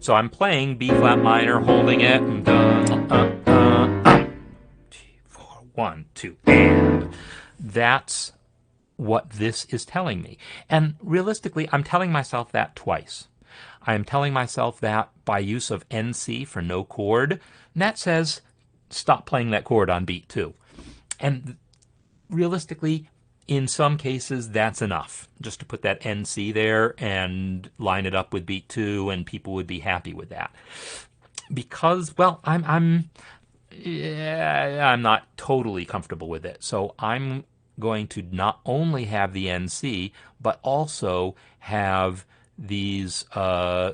So I'm playing B flat minor, holding it. 4, 1, 2, and that's what this is telling me. And realistically, I'm telling myself that twice. I am telling myself that by use of NC for no chord. And that says stop playing that chord on beat 2. And realistically, in some cases, that's enough. Just to put that NC there and line it up with beat 2, and people would be happy with that. Because, well, I'm not totally comfortable with it. So I'm going to not only have the NC, but also have these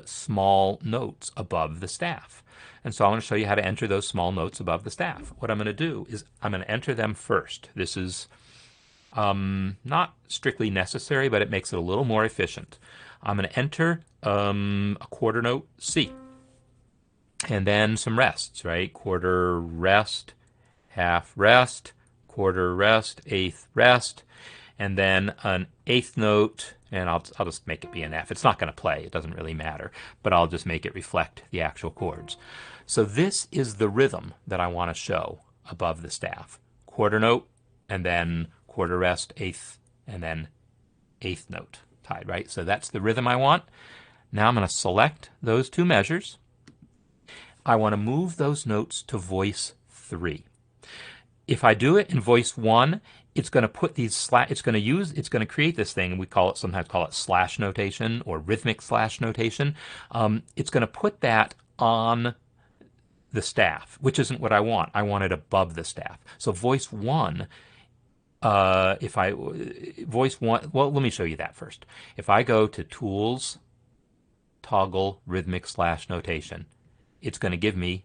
small notes above the staff. And so I want to show you how to enter those small notes above the staff. What I'm going to do is I'm going to enter them first. This is not strictly necessary, but it makes it a little more efficient. I'm going to enter a quarter note C. And then some rests, right? Quarter rest, half rest, quarter rest, eighth rest, and then an eighth note, and I'll just make it be an F. It's not going to play. It doesn't really matter, but I'll just make it reflect the actual chords. So this is the rhythm that I want to show above the staff. Quarter note, and then quarter rest, eighth, and then eighth note tied, right? So that's the rhythm I want. Now I'm going to select those two measures. I want to move those notes to voice 3. If I do it in voice 1, it's going to put these it's going to create this thing, we sometimes call it slash notation or rhythmic slash notation. It's going to put that on the staff, which isn't what I want. I want it above the staff. So voice 1, well, let me show you that first. If I go to Tools, Toggle, Rhythmic Slash Notation, it's going to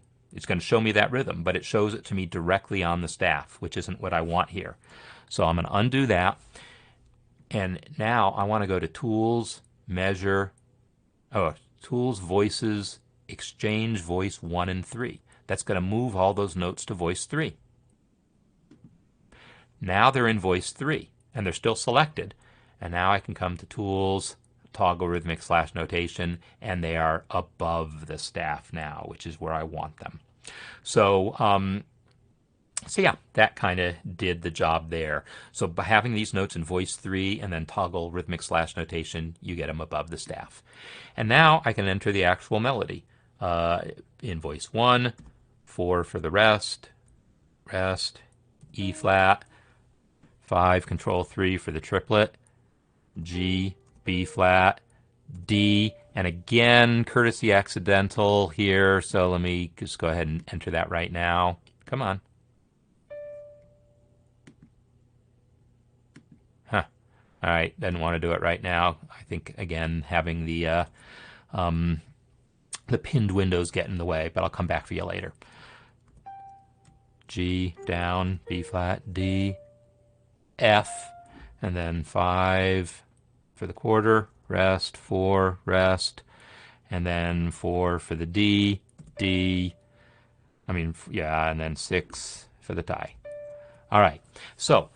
show me that rhythm, but it shows it to me directly on the staff, which isn't what I want here. So I'm going to undo that. And now I want to go to Tools, Measure, Tools, Voices, Exchange Voice 1 and 3. That's going to move all those notes to voice 3. Now they're in voice 3, and they're still selected. And now I can come to Tools, Toggle Rhythmic Slash Notation, and they are above the staff now, which is where I want them. So yeah, that kind of did the job there. So by having these notes in voice 3 and then Toggle Rhythmic Slash Notation, you get them above the staff. And now I can enter the actual melody. In voice 1, 4 for the rest, E flat, 5, control 3 for the triplet, G, B flat, D, and again, courtesy accidental here, so let me just go ahead and enter that right now. Come on. All right, didn't want to do it right now. I think, again, having the pinned windows get in the way, but I'll come back for you later. G, down, B flat, D, F, and then 5 for the quarter, rest, 4, rest, and then 4 for the D, and then 6 for the tie. All right, so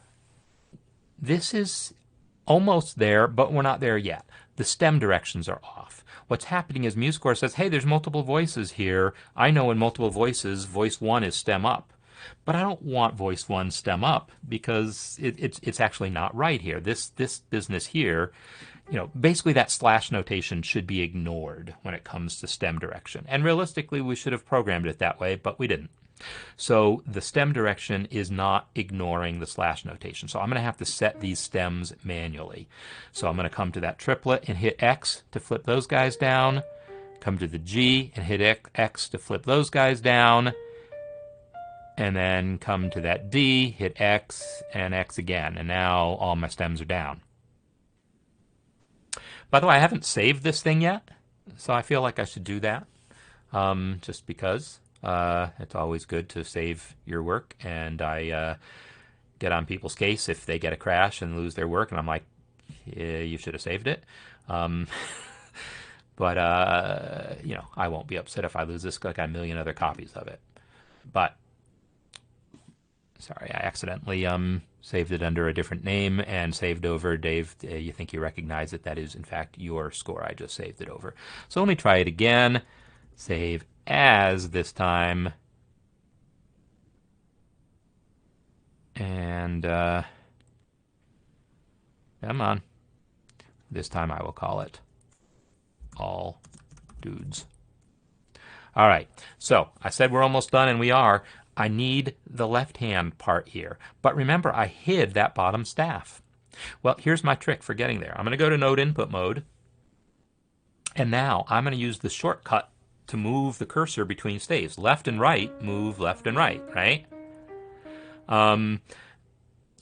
this is almost there, but we're not there yet. The stem directions are off. What's happening is MuseScore says, hey, there's multiple voices here. I know in multiple voices, voice 1 is stem up. but I don't want voice 1 stem up because it's actually not right here. This business here, basically that slash notation should be ignored when it comes to stem direction. And realistically, we should have programmed it that way, but we didn't. So the stem direction is not ignoring the slash notation. So I'm going to have to set these stems manually. So I'm going to come to that triplet and hit X to flip those guys down. Come to the G and hit X to flip those guys down. And then come to that D, hit X and X again. And now all my stems are down. By the way, I haven't saved this thing yet, so I feel like I should do that, just because it's always good to save your work, and I get on people's case if they get a crash and lose their work, and I'm like, yeah, you should have saved it. But I won't be upset if I lose this. I got a million other copies of it. But sorry, I accidentally saved it under a different name and saved over. Dave, you think you recognize it? That is, in fact, your score. I just saved it over. So let me try it again. Save as this time. And come on. This time I will call it all dudes. All right. So I said we're almost done, and we are. I need the left-hand part here. But remember, I hid that bottom staff. Well, here's my trick for getting there. I'm going to go to Node Input Mode. And now I'm going to use the shortcut to move the cursor between staves. Left and right, move left and right, right? To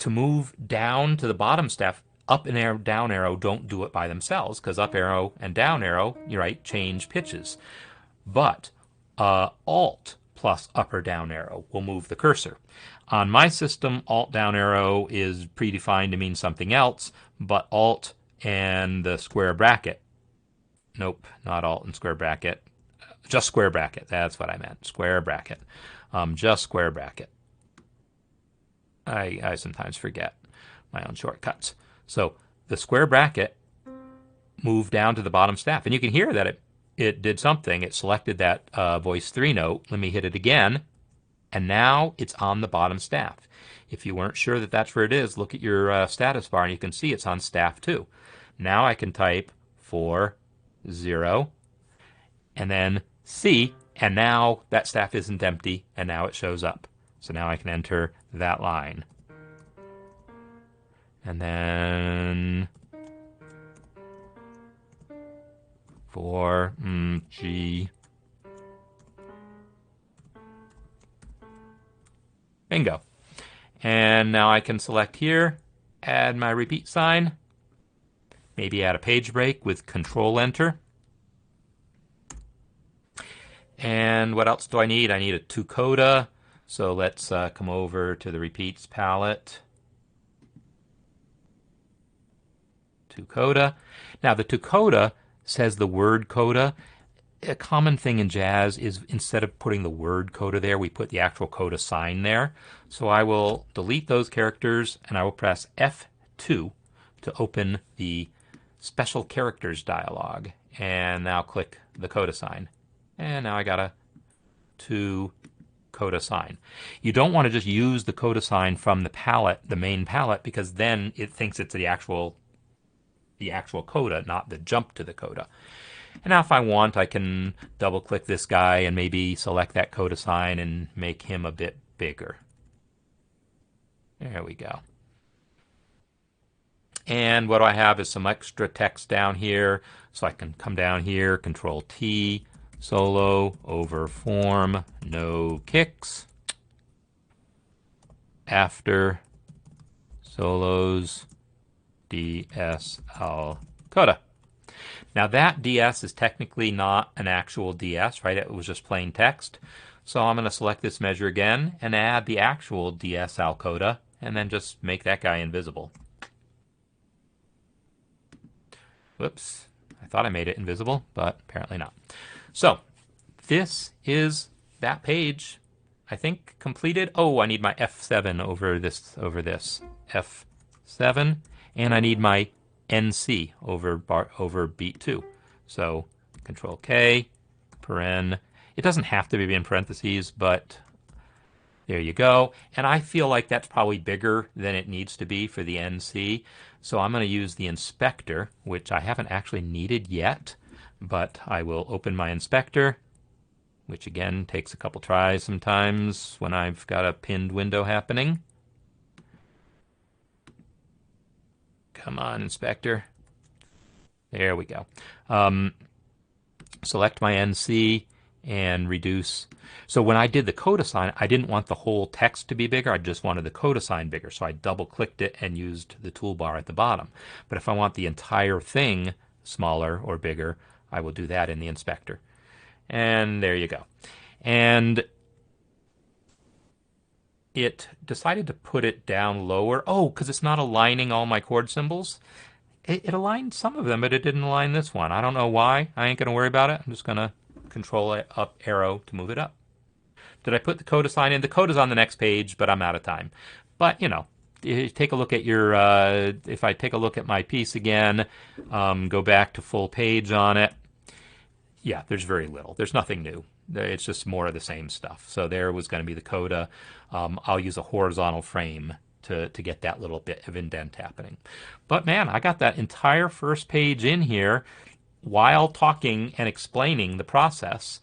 move down to the bottom staff, up and arrow, down arrow don't do it by themselves, because up arrow and down arrow, you're right, change pitches. But Alt plus up or down arrow will move the cursor. On my system, Alt down arrow is predefined to mean something else, but Alt and the square bracket. Nope, not Alt and square bracket. Just square bracket. That's what I meant. Square bracket. Just square bracket. I sometimes forget my own shortcuts. So the square bracket moved down to the bottom staff. And you can hear that it did something. It selected that voice 3 note. Let me hit it again. And now it's on the bottom staff. If you weren't sure that that's where it is, look at your status bar and you can see it's on staff 2. Now I can type 4, 0, and then C, and now that staff isn't empty, and now it shows up. So now I can enter that line. And then 4, G. Bingo. And now I can select here, add my repeat sign, maybe add a page break with Control-Enter. And what else do I need? I need a 2 coda. So let's come over to the repeats palette. 2 coda. Now the 2 coda says the word coda. A common thing in jazz is instead of putting the word coda there, we put the actual coda sign there. So I will delete those characters and I will press F2 to open the special characters dialog. And now click the coda sign. And now I got a 2 coda sign. You don't want to just use the coda sign from the palette, the main palette, because then it thinks it's the actual coda, not the jump to the coda. And now if I want, I can double click this guy and maybe select that coda sign and make him a bit bigger. There we go. And what I have is some extra text down here. So I can come down here, Control T, solo, over form, no kicks. After solos, DSL coda. Now that DS is technically not an actual DS, right? It was just plain text. So I'm going to select this measure again and add the actual DSL coda and then just make that guy invisible. Whoops, I thought I made it invisible, but apparently not. So this is that page, I think, completed. Oh, I need my F7 over this, F7, and I need my NC over beat 2. So Control K, paren. It doesn't have to be in parentheses, but There you go. And I feel like that's probably bigger than it needs to be for the NC. So I'm going to use the inspector, which I haven't actually needed yet, but I will open my inspector, which again takes a couple tries sometimes when I've got a pinned window happening. Come on, inspector. There we go. Select my NC and reduce. So when I did the codassign, I didn't want the whole text to be bigger. I just wanted the codassign bigger. So I double clicked it and used the toolbar at the bottom. But if I want the entire thing smaller or bigger, I will do that in the inspector. And there you go. And it decided to put it down lower. Oh, because it's not aligning all my chord symbols. It aligned some of them, but it didn't align this one. I don't know why. I ain't going to worry about it. I'm just going to control it up arrow to move it up. Did I put the codassign in? The code is on the next page, but I'm out of time. But, you know, take a look at your, if I take a look at my piece again, go back to full page on it. Yeah, there's very little. There's nothing new. It's just more of the same stuff. So there was going to be the coda. I'll use a horizontal frame to get that little bit of indent happening. But man, I got that entire first page in here while talking and explaining the process,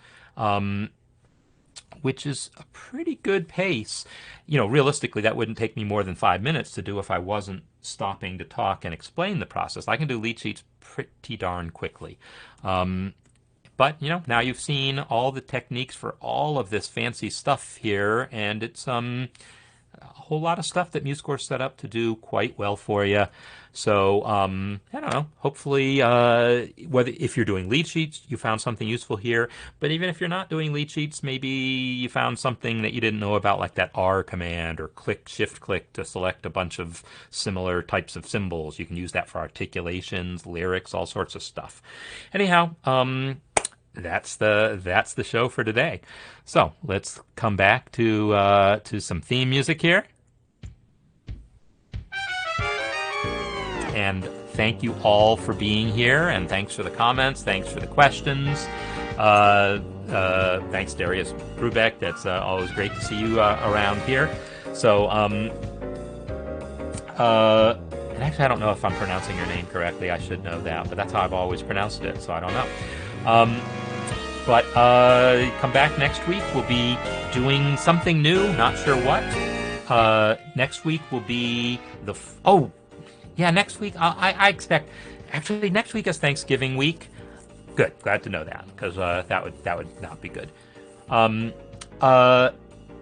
which is a pretty good pace. You know, realistically, that wouldn't take me more than 5 minutes to do if I wasn't stopping to talk and explain the process. I can do lead sheets pretty darn quickly. But, you know, now you've seen all the techniques for all of this fancy stuff here, and it's a whole lot of stuff that MuseScore set up to do quite well for you. So, I don't know, hopefully, whether if you're doing lead sheets, you found something useful here. But even if you're not doing lead sheets, maybe you found something that you didn't know about, like that R command or shift click to select a bunch of similar types of symbols. You can use that for articulations, lyrics, all sorts of stuff. Anyhow, that's the show for today. So let's come back to some theme music here. And thank you all for being here, and thanks for the comments, thanks for the questions. Thanks, Darius Brubeck. That's always great to see you around here. So, and actually, I don't know if I'm pronouncing your name correctly. I should know that, but that's how I've always pronounced it, so I don't know. But come back next week. We'll be doing something new. Not sure what. Next week will be next week I expect. Actually, next week is Thanksgiving week. Good. Glad to know that, because that would not be good.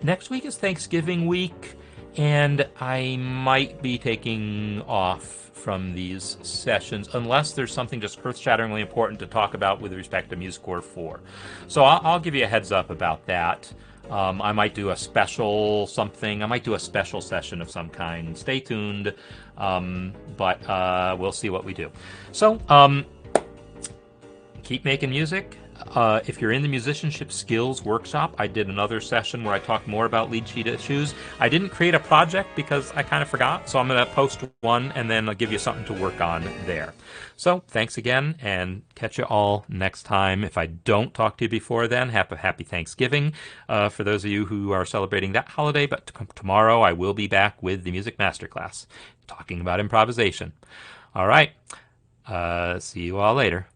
Next week is Thanksgiving week, and I might be taking off from these sessions unless there's something just earth-shatteringly important to talk about with respect to MuseScore 4. So I'll give you a heads up about that. I might do a special something. I might do a special session of some kind. Stay tuned. But we'll see what we do. So keep making music. If you're in the musicianship skills workshop, I did another session where I talked more about lead sheet issues. I didn't create a project because I kind of forgot, so I'm going to post one and then I'll give you something to work on there. So thanks again, and catch you all next time. If I don't talk to you before then, happy Thanksgiving for those of you who are celebrating that holiday. But tomorrow I will be back with the Music Masterclass talking about improvisation. All right. See you all later.